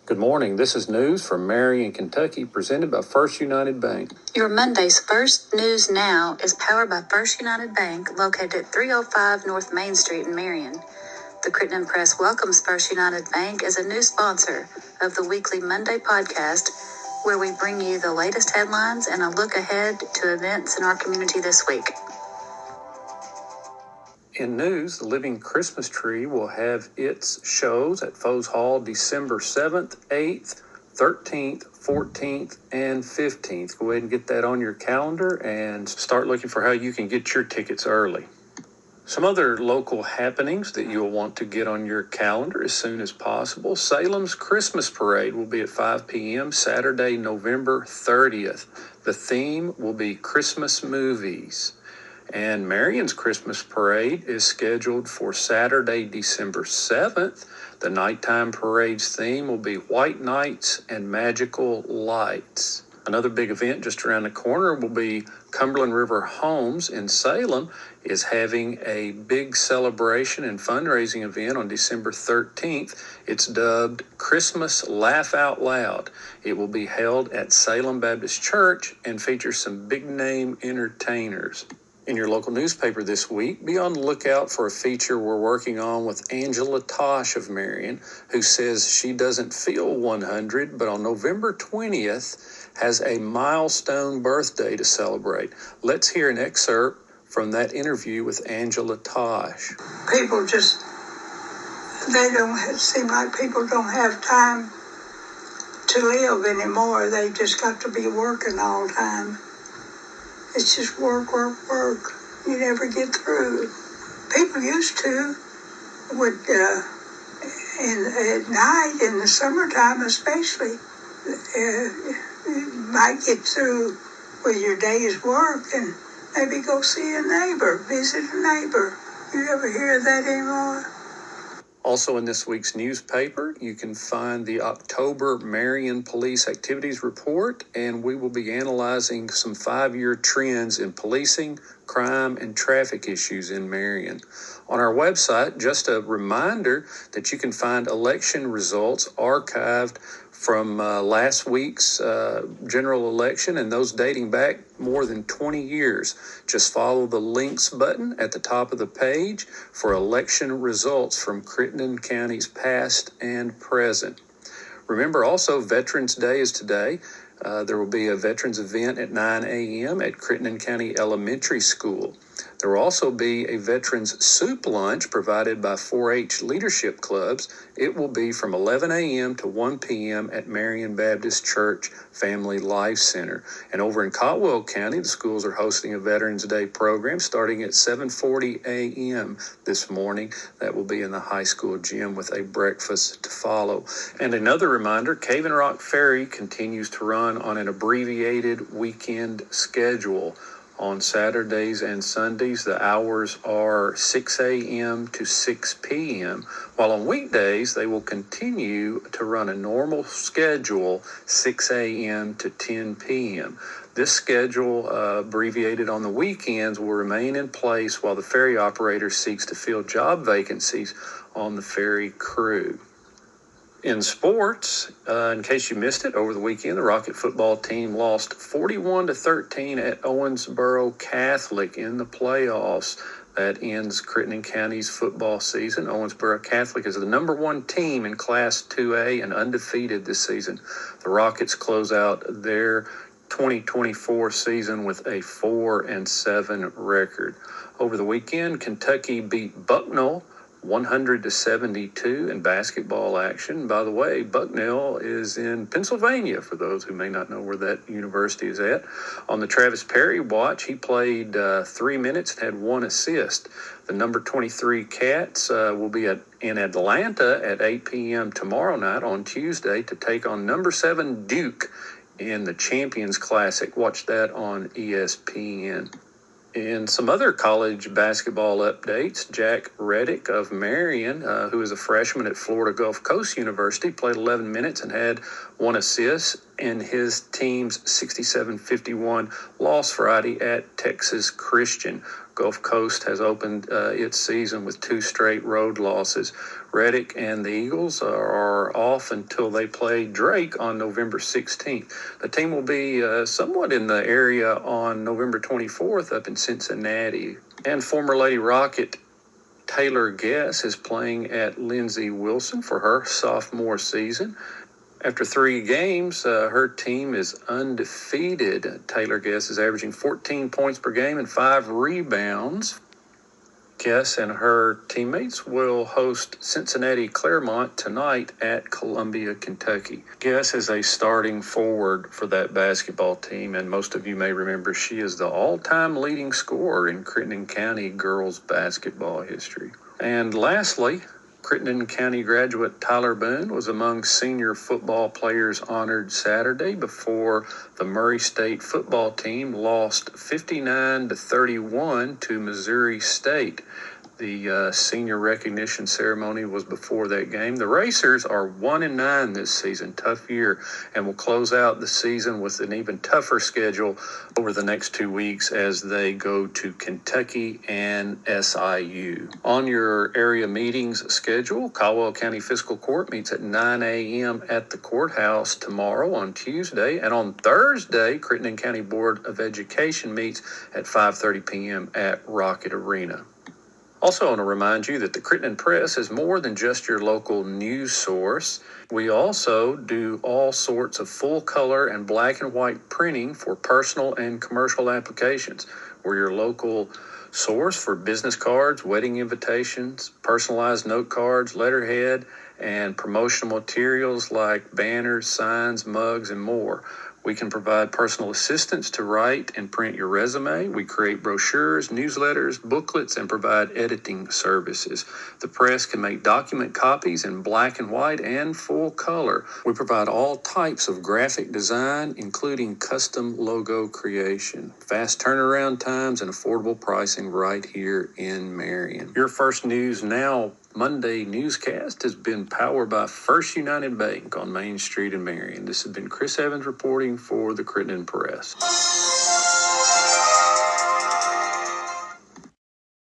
Good morning. This is news from Marion, Kentucky, presented by First United Bank. Your Monday's first news now is powered by First United Bank, located at 305 North Main Street in Marion. The Crittenden Press welcomes First United Bank as a new sponsor of the weekly Monday podcast, where we bring you the latest headlines and a look ahead to events in our community this week. In news, the Living Christmas Tree will have its shows at Foes Hall December 7th, 8th, 13th, 14th, and 15th. Go ahead and get that on your calendar and start looking for how you can get your tickets early. Some other local happenings that you'll want to get on your calendar as soon as possible. Salem's Christmas Parade will be at 5 p.m. Saturday, November 30th. The theme will be Christmas movies. And Marion's Christmas Parade is scheduled for Saturday, December 7th. The nighttime parade's theme will be White Nights and Magical Lights. Another big event just around the corner will be Cumberland River Homes in Salem is having a big celebration and fundraising event on December 13th. It's dubbed Christmas Laugh Out Loud. It will be held at Salem Baptist Church and features some big-name entertainers. In your local newspaper this week, be on the lookout for a feature we're working on with Angela Tosh of Marion, who says she doesn't feel 100, but on November 20th has a milestone birthday to celebrate. Let's hear an excerpt from that interview with Angela Tosh. People seem like people don't have time to live anymore. They just got to be working all the time. It's just work. You never get through. People used to would, at night in the summertime especially, you might get through with your day's work and maybe go see a neighbor, visit a neighbor. You ever hear of that anymore? Also in this week's newspaper, you can find the October Marion Police Activities Report, and we will be analyzing some 5-year trends in policing, crime, and traffic issues in Marion. On our website, just a reminder that you can find election results archived from last week's general election, and those dating back more than 20 years. Just follow the links button at the top of the page for election results from Crittenden County's past and present. Remember also, Veterans Day is today. There will be a veterans event at 9 a.m. at Crittenden County Elementary School. There will also be a veterans soup lunch provided by 4-H leadership clubs. It will be from 11 a.m. to 1 p.m. at Marion Baptist Church Family Life Center. And over in Caldwell County, the schools are hosting a Veterans Day program starting at 7:40 a.m. this morning. That will be in the high school gym with a breakfast to follow. And another reminder, Cave and Rock Ferry continues to run on an abbreviated weekend schedule. On Saturdays and Sundays, the hours are 6 a.m. to 6 p.m., while on weekdays, they will continue to run a normal schedule, 6 a.m. to 10 p.m. This schedule, abbreviated on the weekends, will remain in place while the ferry operator seeks to fill job vacancies on the ferry crew. In sports, in case you missed it, over the weekend, the Rocket football team lost 41-13 at Owensboro Catholic in the playoffs. That ends Crittenden County's football season. Owensboro Catholic is the number 1 team in Class 2A and undefeated this season. The Rockets close out their 2024 season with a 4-7 record. Over the weekend, Kentucky beat Bucknell 100-72 in basketball action. By the way, Bucknell is in Pennsylvania, for those who may not know where that university is at. On the Travis Perry watch, he played 3 minutes and had 1 assist. The number 23 Cats will be in Atlanta at 8 p.m. tomorrow night on Tuesday to take on number 7 Duke in the Champions Classic. Watch that on ESPN. In some other college basketball updates, Jack Reddick of Marion, who is a freshman at Florida Gulf Coast University, played 11 minutes and had 1 assist in his team's 67-51 loss Friday at Texas Christian. Gulf Coast has opened its season with 2 straight road losses. Reddick and the Eagles are off until they play Drake on November 16th. The team will be somewhat in the area on November 24th up in Cincinnati. And former Lady Rocket Taylor Guess is playing at Lindsey Wilson for her sophomore season. After 3 games, her team is undefeated. Taylor Guess is averaging 14 points per game and 5 rebounds. Guess and her teammates will host Cincinnati Claremont tonight at Columbia, Kentucky. Guess is a starting forward for that basketball team, and most of you may remember she is the all-time leading scorer in Crittenden County girls basketball history. And lastly, Crittenden County graduate Tyler Boone was among senior football players honored Saturday before the Murray State football team lost 59-31 to Missouri State. The senior recognition ceremony was before that game. The Racers are 1-9 this season, tough year, and will close out the season with an even tougher schedule over the next 2 weeks as they go to Kentucky and SIU. On your area meetings schedule, Caldwell County Fiscal Court meets at 9 a.m. at the courthouse tomorrow on Tuesday, and on Thursday, Crittenden County Board of Education meets at 5:30 p.m. at Rocket Arena. Also, I want to remind you that the Crittenden Press is more than just your local news source. We also do all sorts of full color and black and white printing for personal and commercial applications. We're your local source for business cards, wedding invitations, personalized note cards, letterhead, and promotional materials like banners, signs, mugs, and more. We can provide personal assistance to write and print your resume. We create brochures, newsletters, booklets, and provide editing services. The press can make document copies in black and white and full color. We provide all types of graphic design, including custom logo creation, fast turnaround times, and affordable pricing right here in Marion. Your First News Now Monday newscast has been powered by First United Bank on Main Street in Marion. This has been Chris Evans reporting for the Crittenden Press.